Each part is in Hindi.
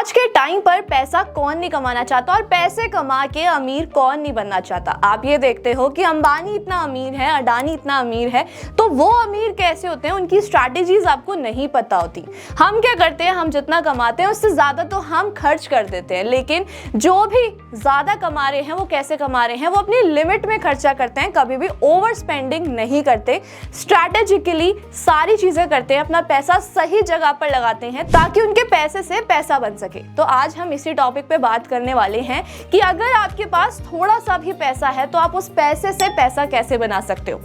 आज के टाइम पर पैसा कौन नहीं कमाना चाहता और पैसे कमा के अमीर कौन नहीं बनना चाहता। आप ये देखते हो कि अंबानी इतना अमीर है, अडानी इतना अमीर है, तो वो अमीर कैसे होते हैं, उनकी स्ट्रैटेजीज आपको नहीं पता होती। हम क्या करते हैं, हम जितना कमाते हैं उससे ज्यादा तो हम खर्च कर देते हैं, लेकिन जो भी ज्यादा कमा रहे हैं वो कैसे कमा रहे हैं, वो अपनी लिमिट में खर्चा करते हैं, कभी भी ओवर स्पेंडिंग नहीं करते, स्ट्रैटेजिकली सारी चीजें करते हैं, अपना पैसा सही जगह पर लगाते हैं ताकि उनके पैसे से पैसा बन सके। तो आज हम इसी टॉपिक पे बात करने वाले हैं कि अगर आपके पास थोड़ा सा भी पैसा है तो आप उस पैसे से पैसा कैसे बना सकते हो।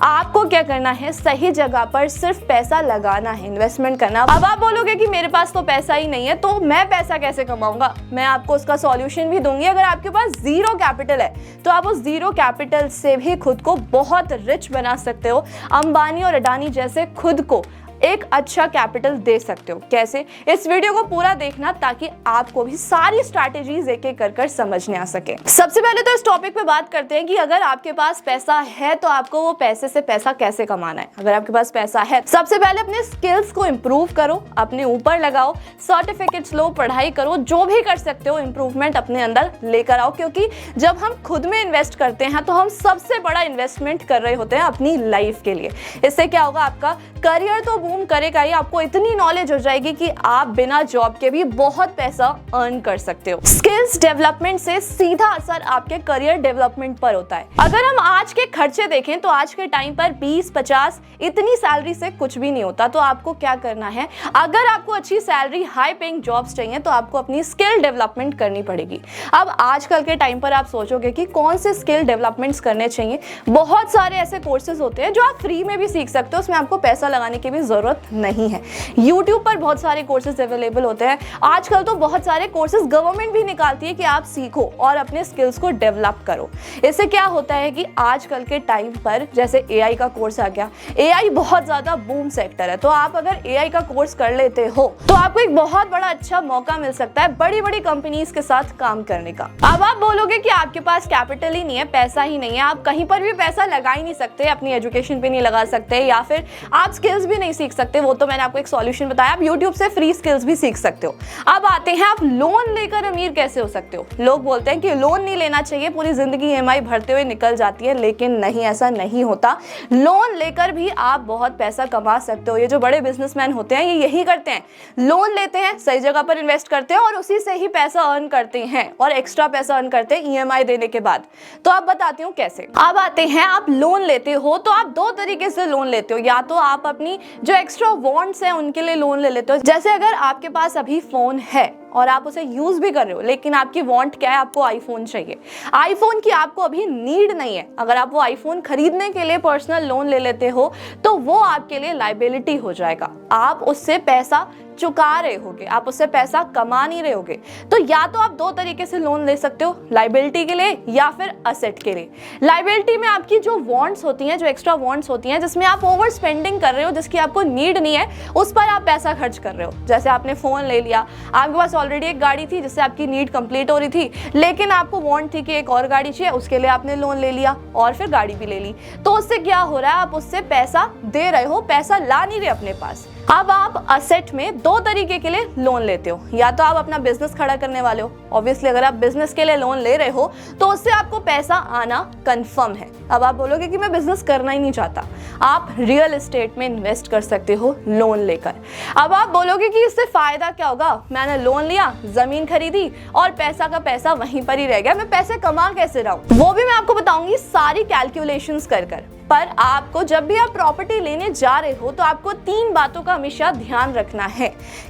आपको क्या करना है, सही जगह पर सिर्फ पैसा लगाना है, इन्वेस्टमेंट करना। अब आप बोलोगे कि मेरे पास तो पैसा ही नहीं है तो मैं पैसा कैसे कमाऊंगा, मैं आपको उसका सॉल्यूशन भी दूंगी। अगर आपके पास जीरो कैपिटल है तो आप उस जीरो कैपिटल से भी खुद को बहुत रिच बना सकते हो, अंबानी और अडानी जैसे खुद को एक अच्छा कैपिटल दे सकते हो। कैसे, इस वीडियो को पूरा देखना ताकि आपको भी सारी स्ट्रैटेजीज एक एक कर समझने आ सके। सबसे पहले तो इस टॉपिक पे बात करते हैं कि अगर आपके पास पैसा है तो आपको वो पैसे से पैसा कैसे कमाना है। अगर आपके पास पैसा है, सबसे पहले अपने स्किल्स को इंप्रूव करो, अपने ऊपर लगाओ, सर्टिफिकेट्स लो, पढ़ाई करो, जो भी कर सकते हो इंप्रूवमेंट अपने अंदर लेकर आओ। क्योंकि जब हम खुद में इन्वेस्ट करते हैं तो हम सबसे बड़ा इन्वेस्टमेंट कर रहे होते हैं अपनी लाइफ के लिए। इससे क्या होगा, आपका करियर तो बूम करेगा ही, आपको इतनी नॉलेज हो जाएगी कि आप बिना जॉब के भी बहुत पैसा अर्न कर सकते हो। स्किल्स डेवलपमेंट से सीधा असर आपके करियर डेवलपमेंट पर होता है। अगर हम आज के खर्चे देखें तो आज के टाइम पर 20-50 इतनी सैलरी से कुछ भी नहीं होता। तो आपको क्या करना है, अगर आपको अच्छी सैलरी, हाई पेइंग जॉब्स चाहिए तो आपको अपनी स्किल डेवलपमेंट करनी पड़ेगी। अब आजकल के टाइम पर आप सोचोगे कि कौन से स्किल डेवलपमेंट्स करने चाहिए। बहुत सारे ऐसे कोर्सेज होते हैं जो आप फ्री में भी सीख सकते हो, उसमें आपको पैसा लगाने की भी जरूरत नहीं है। YouTube पर बहुत सारे कोर्सेज अवेलेबल होते हैं। आजकल तो बहुत सारे कोर्सेज गवर्नमेंट भी निकालती है कि आप सीखो और अपने स्किल्स को डेवलप करो। इससे क्या होता है कि आजकल के टाइम पर जैसे AI का कोर्स आ गया, AI बहुत ज्यादा बूम सेक्टर है, तो आप अगर AI का कोर्स कर लेते हो तो आपको एक बहुत बड़ा अच्छा मौका मिल सकता है बड़ी बड़ी कंपनीज के साथ काम करने का। अब आप बोलोगे कि आपके पास कैपिटल ही नहीं है, पैसा ही नहीं है, आप कहीं पर भी पैसा लगा ही नहीं सकते, अपनी एजुकेशन पे नहीं लगा सकते, या फिर आप स्किल्स भी नहीं सीख सकते। वो तो मैंने आपको एक सॉल्यूशन बताया, आप YouTube से फ्री स्किल्स भी सीख सकते हो। अब आते हैं, आप लोन लेकर अमीर कैसे हो सकते हो। लोग बोलते हैं कि लोन नहीं लेना चाहिए, पूरी जिंदगी EMI भरते हुए निकल जाती है, लेकिन नहीं, ऐसा नहीं होता। लोन लेकर भी आप बहुत पैसा कमा सकते हो। ये जो बड़े बिजनेसमैन होते हैं ये यही करते हैं, लोन लेते हैं, सही जगह पर इन्वेस्ट करते हैं और उसी से ही पैसा अर्न करते हैं और एक्स्ट्रा पैसा अर्न करते हैं EMI देने के बाद। तो आप बताती हूँ कैसे। अब आते हैं, आप लोन लेते हो तो आप दो तरीके से लोन लेते हो। या तो आप अपनी जो एक्स्ट्रा वांट्स हैं उनके लिए लोन ले लेते हो। जैसे अगर आपके पास अभी फोन है और आप उसे यूज भी कर रहे हो, लेकिन आपकी वांट क्या है, आपको आईफोन चाहिए, आईफोन की आपको अभी नीड नहीं है। अगर आप वो आईफोन खरीदने के लिए पर्सनल लोन ले लेते हो तो वो आपके लिए लायबिलिटी हो जाएगा, आप उससे पैसा चुका रहे होगे, आप उससे पैसा कमा नहीं रहे होगे। तो या तो आप दो तरीके से लोन ले सकते हो, लायबिलिटी के लिए या फिर असेट के लिए। लायबिलिटी में आपकी जो वांट्स होती हैं, जो एक्स्ट्रा वांट्स होती हैं, जिसमें आप ओवर स्पेंडिंग कर रहे हो, जिसकी आपको नीड नहीं है, उस पर आप पैसा खर्च कर रहे हो। जैसे आपने फोन ले लिया, आपके पास ऑलरेडी एक गाड़ी थी जिससे आपकी नीड कंप्लीट हो रही थी, लेकिन आपको वांट थी कि एक और गाड़ी चाहिए, उसके लिए आपने लोन ले लिया और फिर गाड़ी भी ले ली। तो उससे क्या हो रहा है, आप उससे पैसा दे रहे हो, पैसा ला नहीं रहे अपने पास। अब आप असेट में दो तरीके के लिए लोन लेते हो। या तो आप अपना बिजनेस खड़ा करने वाले हो, ऑब्वियसली अगर आप बिजनेस के लिए लोन ले रहे हो तो उससे आपको पैसा आना कंफर्म है। अब आप बोलोगे कि मैं बिजनेस करना ही नहीं चाहता, आप रियल एस्टेट में इन्वेस्ट कर सकते हो लोन लेकर। अब आप बोलोगे कि इससे फायदा क्या होगा, मैंने लोन लिया, जमीन खरीदी और पैसा का पैसा वहीं पर ही रह गया, मैं पैसे कमा कैसे रहा हूं, वो भी मैं आपको बताऊंगी सारी कैलकुलेशंस कर। पर आपको जब भी आप प्रॉपर्टी लेने जा रहे हो तो आपको 3 बातों का हमेशा ध्यान रखना है।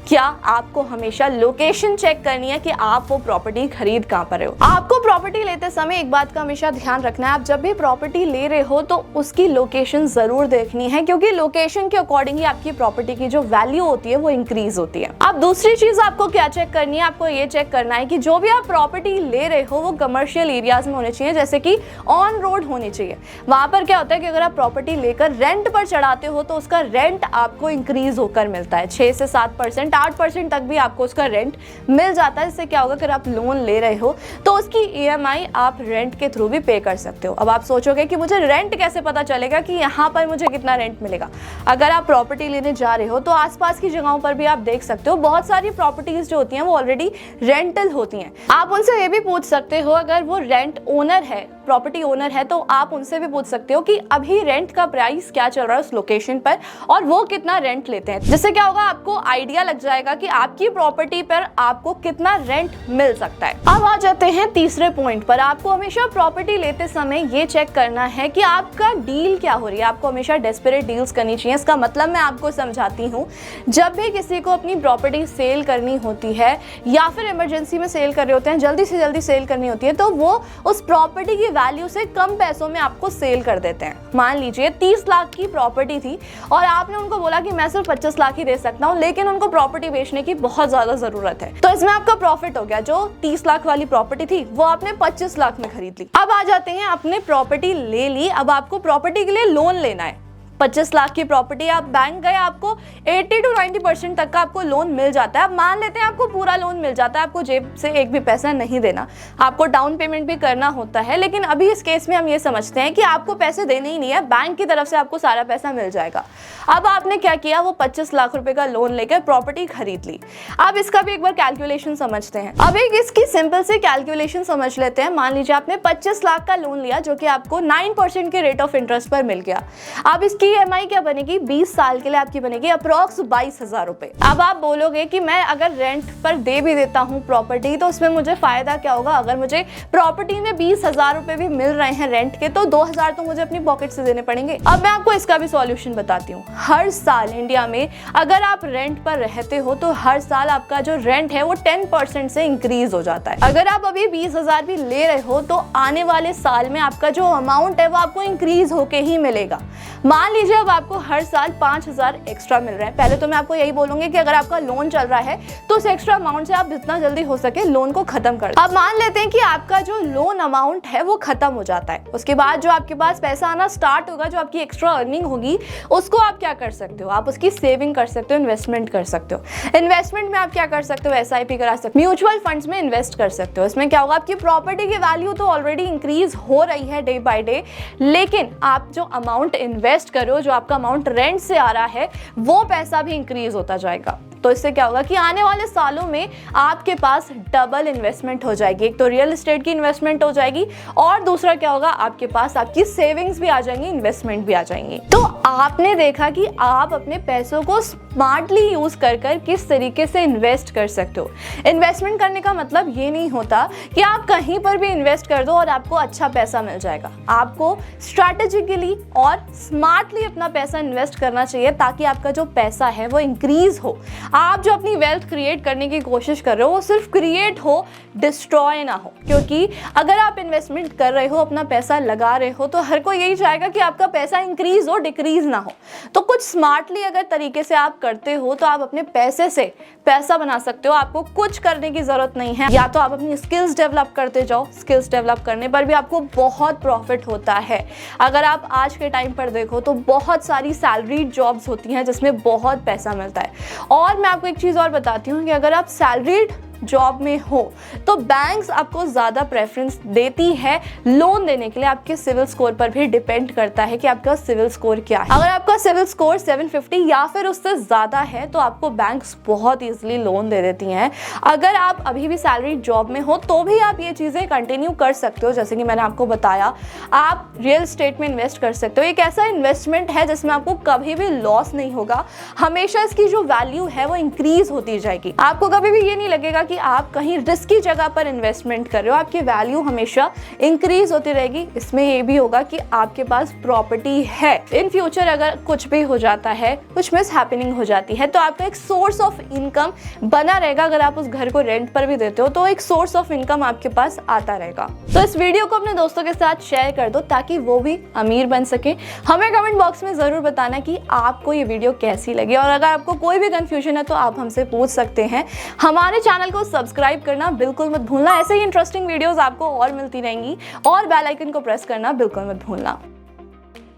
क्या, आपको हमेशा लोकेशन चेक करनी है कि आप वो प्रॉपर्टी खरीद कहां पर रहे हो। आपको प्रॉपर्टी लेते समय एक बात का हमेशा ध्यान रखना है, आप जब भी प्रॉपर्टी ले रहे हो तो उसकी लोकेशन जरूर देखनी है, क्योंकि लोकेशन के अकॉर्डिंग ही आपकी प्रॉपर्टी की जो वैल्यू होती है वो इंक्रीज होती है। अब दूसरी चीज आपको क्या चेक करनी है, आपको ये चेक करना है कि जो भी आप प्रॉपर्टी ले रहे हो वो कमर्शियल एरियाज में होने चाहिए, जैसे कि ऑन रोड होनी चाहिए। वहां पर क्या होता है कि अगर आप प्रॉपर्टी लेकर रेंट पर चढ़ाते हो तो उसका रेंट आपको इंक्रीज होकर मिलता है 6 से 7%, 8% तक भी आपको उसका रेंट मिल जाता है। इससे क्या होगा, अगर आप लोन ले रहे हो तो उसकी EMI आप रेंट के थ्रू भी पे कर सकते हो। अब आप सोचोगे कि मुझे रेंट कैसे पता चलेगा कि यहाँ पर मुझे कितना रेंट मिलेगा। अगर आप प्रॉपर्टी लेने जा रहे हो तो आसपास की जगहों पर भी आप देख सकते हो, बहुत सारी प्रॉपर्टीज जो होती हैं वो ऑलरेडी रेंटल होती हैं। आप उनसे ये भी पूछ सकते हो, अगर वो रेंट ओनर है, प्रॉपर्टी ओनर है, तो आप उनसे भी पूछ सकते हो कि अभी रेंट का प्राइस क्या चल रहा है उस लोकेशन पर और वो कितना रेंट लेते हैं। जिससे क्या होगा, आपको आइडिया लग जाएगा कि आपकी प्रॉपर्टी पर आपको कितना रेंट मिल सकता है। अब आ जाते हैं तीसरे पॉइंट पर। आपको हमेशा प्रॉपर्टी लेते समय ये चेक करना है कि आपका डील क्या हो रही है। आपको हमेशा डेस्परेट डील्स करनी चाहिए। इसका मतलब मैं आपको समझाती हूँ। जब भी किसी को अपनी प्रॉपर्टी सेल करनी होती है या फिर इमरजेंसी में सेल कर रहे होते हैं, जल्दी से जल्दी सेल करनी होती है, तो वो उस प्रॉपर्टी की वैल्यू से कम पैसों में आपको सेल कर देते हैं। मान लीजिए 30 लाख की प्रॉपर्टी थी और आपने उनको बोला कि मैं सिर्फ 25 लाख ही दे सकता हूँ, लेकिन उनको प्रॉपर्टी बेचने की बहुत ज्यादा जरूरत है, तो इसमें आपका प्रॉफिट हो गया। जो 30 लाख वाली प्रॉपर्टी थी वो आपने 25 लाख में खरीद ली। अब आ जाते हैं, आपने प्रॉपर्टी ले ली, अब आपको प्रॉपर्टी के लिए लोन लेना है। 25 लाख की प्रॉपर्टी, आप बैंक गए, आपको 80 to 90% तक का आपको लोन मिल जाता है। अब मान लेते हैं आपको पूरा लोन मिल जाता है, आपको जेब से एक भी पैसा नहीं देना, आपको डाउन पेमेंट भी करना होता है। लेकिन अभी इस केस में हम ये समझते हैं कि आपको पैसे देने ही नहीं है, बैंक की तरफ से आपको सारा पैसा मिल जाएगा। अब आपने क्या किया, वो 25 लाख रुपए का लोन लेकर प्रॉपर्टी खरीद ली। अब इसका भी एक बार कैलकुलेशन समझते हैं। अब एक इसकी सिंपल से कैलकुलेशन समझ लेते हैं। मान लीजिए आपने 25 लाख का लोन लिया, जो कि आपको 9% के रेट ऑफ इंटरेस्ट पर मिल गया। अब इसकी EMI क्या बनेगी, 20 साल के लिए आपकी बनेगी अप्रॉक्स 22,000 रुपए। अब आप बोलोगे कि मैं अगर रेंट पर दे भी देता हूँ प्रॉपर्टी तो उसमें मुझे फायदा क्या होगा। अगर मुझे प्रॉपर्टी में 20,000 रुपए भी मिल रहे हैं रेंट के, तो 2,000 तो मुझे अपनी पॉकेट से देने पड़ेंगे। अब मैं आपको इसका भी सॉल्यूशन बताती हूँ। हर साल इंडिया में अगर आप रेंट पर रहते हो तो हर साल आपका जो रेंट है वो 10% से इंक्रीज हो जाता है। अगर आप अभी 20,000 भी ले रहे हो तो आने वाले साल में आपका जो अमाउंट है वो आपको इंक्रीज होके ही मिलेगा। मान लीजिए अब आपको हर साल 5,000 एक्स्ट्रा मिल रहा है। पहले तो मैं आपको यही बोलूंगी कि अगर आपका लोन चल रहा है तो उस एक्स्ट्रा अमाउंट से आप जितना जल्दी हो सके लोन को खत्म कर दो। अब मान लेते हैं कि आपका जो लोन अमाउंट है वो खत्म हो जाता है, उसके बाद जो आपके पास पैसा आना स्टार्ट होगा, जो आपकी एक्स्ट्रा अर्निंग होगी, उसको आप क्या कर सकते हो, आप उसकी सेविंग कर सकते हो, इन्वेस्टमेंट कर सकते हो। इन्वेस्टमेंट में आप क्या कर सकते हो, SIP करा सकते हो, म्यूचुअल फंड्स में इन्वेस्ट कर सकते हो। इसमें क्या होगा, आपकी प्रॉपर्टी की वैल्यू तो ऑलरेडी इंक्रीज हो रही है डे बाय डे, लेकिन आप जो अमाउंट इन्वेस्ट करो, जो आपका अमाउंट रेंट से आ रहा है, वो पैसा भी इंक्रीज होता जाएगा। तो इससे क्या होगा कि आने वाले सालों में आपके पास डबल इन्वेस्टमेंट हो जाएगी। एक तो रियल एस्टेट की इन्वेस्टमेंट हो जाएगी और दूसरा क्या होगा, आपके पास आपकी सेविंग्स भी आ जाएंगी, इन्वेस्टमेंट भी आ जाएंगी। तो आपने देखा कि आप अपने पैसों को स्मार्टली यूज कर किस तरीके से इन्वेस्ट कर सकते हो। इन्वेस्टमेंट करने का मतलब ये नहीं होता कि आप कहीं पर भी इन्वेस्ट कर दो और आपको अच्छा पैसा मिल जाएगा। आपको स्ट्रैटेजिकली और स्मार्टली अपना पैसा इन्वेस्ट करना चाहिए ताकि आपका जो पैसा है वो इंक्रीज हो। आप जो अपनी वेल्थ क्रिएट करने की कोशिश कर रहे हो वो सिर्फ क्रिएट हो, डिस्ट्रॉय ना हो। क्योंकि अगर आप इन्वेस्टमेंट कर रहे हो, अपना पैसा लगा रहे हो, तो हर कोई यही चाहेगा कि आपका पैसा इंक्रीज हो, डिक्रीज ना हो। तो कुछ स्मार्टली अगर तरीके से आप करते हो तो आप अपने पैसे से पैसा बना सकते हो। आपको कुछ करने की जरूरत नहीं है। या तो आप अपनी स्किल्स डेवलप करते जाओ, स्किल्स डेवलप करने पर भी आपको बहुत प्रॉफिट होता है। अगर आप आज के टाइम पर देखो तो बहुत सारी सैलरीड जॉब्स होती हैं जिसमें बहुत पैसा मिलता है। और मैं आपको एक चीज़ और बताती हूँ कि अगर आप सैलरीड जॉब में हो तो बैंक्स आपको ज़्यादा प्रेफरेंस देती है लोन देने के लिए। आपके सिविल स्कोर पर भी डिपेंड करता है कि आपका सिविल स्कोर क्या है। अगर आपका सिविल स्कोर 750 या फिर उससे ज़्यादा है तो आपको बैंक्स बहुत ईजिली लोन दे देती हैं। अगर आप अभी भी सैलरी जॉब में हो तो भी आप ये चीज़ें कंटिन्यू कर सकते हो। जैसे कि मैंने आपको बताया, आप रियल एस्टेट में इन्वेस्ट कर सकते हो। एक ऐसा इन्वेस्टमेंट है जिसमें आपको कभी भी लॉस नहीं होगा, हमेशा इसकी जो वैल्यू है वो इंक्रीज होती जाएगी। आपको कभी भी ये नहीं लगेगा कि आप कहीं रिस्की जगह पर इन्वेस्टमेंट कर रहे हो, आपकी वैल्यू हमेशा इंक्रीज होती रहेगी। इसमें ये भी होगा कि आपके पास प्रॉपर्टी है। इन फ्यूचर अगर कुछ भी हो जाता है, कुछ मिस हैपनिंग हो जाती है, तो आपका एक सोर्स ऑफ इनकम बना रहेगा। अगर आप उस घर को रेंट पर भी देते हो तो एक सोर्स ऑफ इनकम आपके पास आता रहेगा। तो इस वीडियो को अपने दोस्तों के साथ शेयर कर दो ताकि वो भी अमीर बन सके। हमें कमेंट बॉक्स में जरूर बताना कि आपको ये वीडियो कैसी लगी, और अगर आपको कोई भी कंफ्यूजन है तो आप हमसे पूछ सकते हैं। हमारे चैनल को सब्सक्राइब करना बिल्कुल मत भूलना। ऐसे ही इंटरेस्टिंग वीडियोस आपको और मिलती रहेंगी, और बेल आइकन को प्रेस करना बिल्कुल मत भूलना।